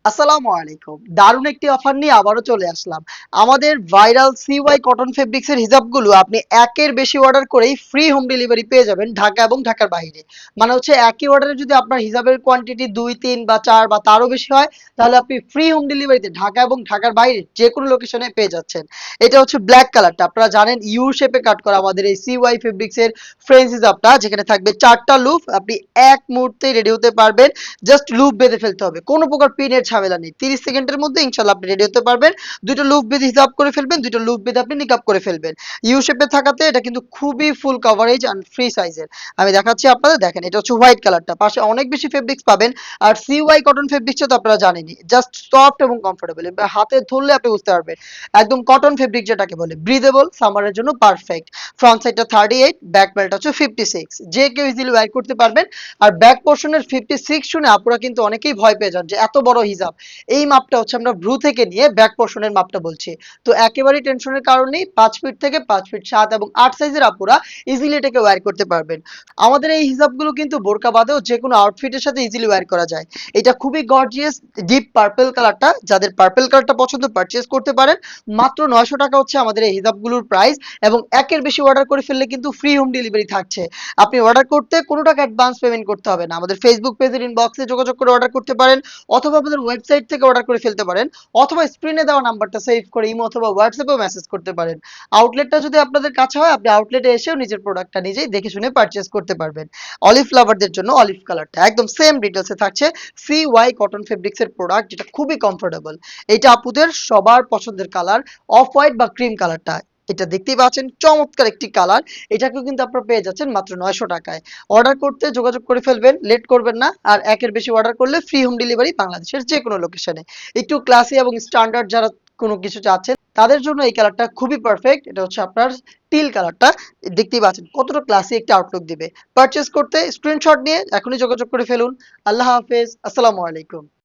আসসালামু আলাইকুম। দারুণ একটি অফার নিয়ে আবারও চলে আসলাম। আমাদের ভাইরাল সিওয়াই কটন ফেব্রিক্স এর হিজাবগুলো আপনি একের বেশি অর্ডার করেই ফ্রি হোম ডেলিভারি পেয়ে যাবেন ঢাকা এবং ঢাকার বাইরে। মানে হচ্ছে একই অর্ডারে যদি আপনার হিজাবের কোয়ান্টিটি ২, ৩ বা ৪ বা তারও বেশি হয়, তাহলে আপনি ফ্রি হোম ডেলিভারিতে ঢাকা এবং ঢাকার বাইরে যেকোনো লোকেশনে পেয়ে যাচ্ছেন। এটা হচ্ছে ব্ল্যাক কালারটা। আপনারা জানেন ইউ শেপে কাট করা আমাদের এই সিওয়াই ফেব্রিক্স এর ফ্রেঞ্চ হিজাবটা, যেখানে থাকবে ৪ টা লুপ। আপনি এক মুহূর্তেই রেডি হতে পারবেন। জাস্ট লুপ বেঁধে ফেলতে হবে, কোনো প্রকার পিনের ঝামেলা নেই। 30 সেকেন্ডের মধ্যে ইনশাল্লাহ আপনি রেডি হতে পারবেন। দুটো লুপ বেঁধে হিসাব করে ফেলবেন, দুটো লুপ বেঁধে আপনি নিকাপ করে ফেলবেন। ইউ শেপে থাকাতে এটা কিন্তু খুবই ফুল কভারেজ অ্যান্ড ফ্রি সাইজের। আমি দেখাচ্ছি আপনাদের, দেখেন এটা হচ্ছে হোয়াইট কালারটা, পাশে অনেক বেশি ফেব্রিক্স পাবেন। আর সিওয়াই কটন ফেব্রিক্সটা তো আপনারা জানেনই, জাস্ট সফট এবং কমফোর্টেবল, হাতে ধরলে আপনি বুঝতে পারবেন একদম কটন ফেব্রিক যেটাকে বলে, ব্রিদেবল, সামারের জন্য পারফেক্ট। ফ্রন্ট সাইডটা 38, ব্যাক প্যানেলটা হচ্ছে 56, যে কেউ ইজিলি ওয়্যার করতে পারবেন। আর ব্যাক পোর্শনের 56 শুনে আপুরা কিন্তু অনেকেই ভয় পেয়ে যান যে এত বড় হিজাব। এই মাপটা হচ্ছে আমরা ভ্রু থেকে নিয়ে ব্যাক পোর্শনের মাপটা বলছি। তো একেবারেই টেনশনের কারণ নেই, 5 ফিট থেকে 5 ফিট 7 এবং 8 সাইজের আপুরা ইজিলি এটাকে ওয়্যার করতে পারবেন। আমাদের এই হিজাবগুলো কিন্তু বোরকা বাদেও যে কোনো আউটফিটের সাথে ইজিলি ওয়্যার করা যায়। এটা খুবই গর্জিয়াস, ডিপ পার্পল কালারটা, যাদের পার্পল কালারটা পছন্দ পারচেজ করতে পারেন। মাত্র 900 টাকা হচ্ছে আমাদের এই হিজাবগুলোর প্রাইস। এবং একের বেশি অর্ডার করে ফেললে কিন্তু ফ্রি হোম ডেলিভারি থাকছে। আপনি অর্ডার করতে কোনো টাকা অ্যাডভান্স পেমেন্ট করতে হবে না। আমাদের ফেসবুক পেজের ইনবক্সে যোগাযোগ করে অর্ডার করতে পারেন, অথবা আমাদের ওয়েবসাইট থেকে অর্ডার করে ফেলতে পারেন, অথবা স্ক্রিনে দেওয়া নাম্বারটা সেভ করে ইমো অথবা হোয়াটসঅ্যাপেও মেসেজ করতে পারেন। আউটলেটটা যদি আপনাদের কাছে হয়, আপনি আউটলেটে এসেও নিজের প্রোডাক্টটা নিজেই দেখে শুনে পারচেজ করতে পারবেন। অলিভ লাভারদের জন্য অলিভ কালারটা একদম সেম ডিটেলসে থাকছে। সিওয়াই কটন ফেব্রিক্স এর প্রোডাক্ট, যেটা খুবই কমফোর্টেবল। এটা আপুদের সবার পছন্দের কালার, অফ হোয়াইট বা ক্রিম কালারটা। এটা দেখতেই পাচ্ছেন চমৎকার একটি কালার। এটাকেও কিন্তু আপনারা পেয়ে যাচ্ছেন মাত্র 900 টাকায়। অর্ডার করতে যোগাযোগ করে ফেলবেন, লেট করবেন না। আর একের বেশি অর্ডার করলে ফ্রি হোম ডেলিভারি বাংলাদেশের যে কোনো লোকেশনে। একটু ক্লাসি এবং স্ট্যান্ডার্ড যারা কোনো কিছু চাচ্ছেন, তাদের জন্য এই কালারটা খুবই পারফেক্ট। এটা হচ্ছে আপনার টিল কালারটা। দেখতেই পাচ্ছেন কতটা ক্লাসি একটা আউটলুক দিবে। পারচেজ করতে স্ক্রিনশট নিয়ে এখনই যোগাযোগ করে ফেলুন। আল্লাহ হাফেজ, আসসালামু আলাইকুম।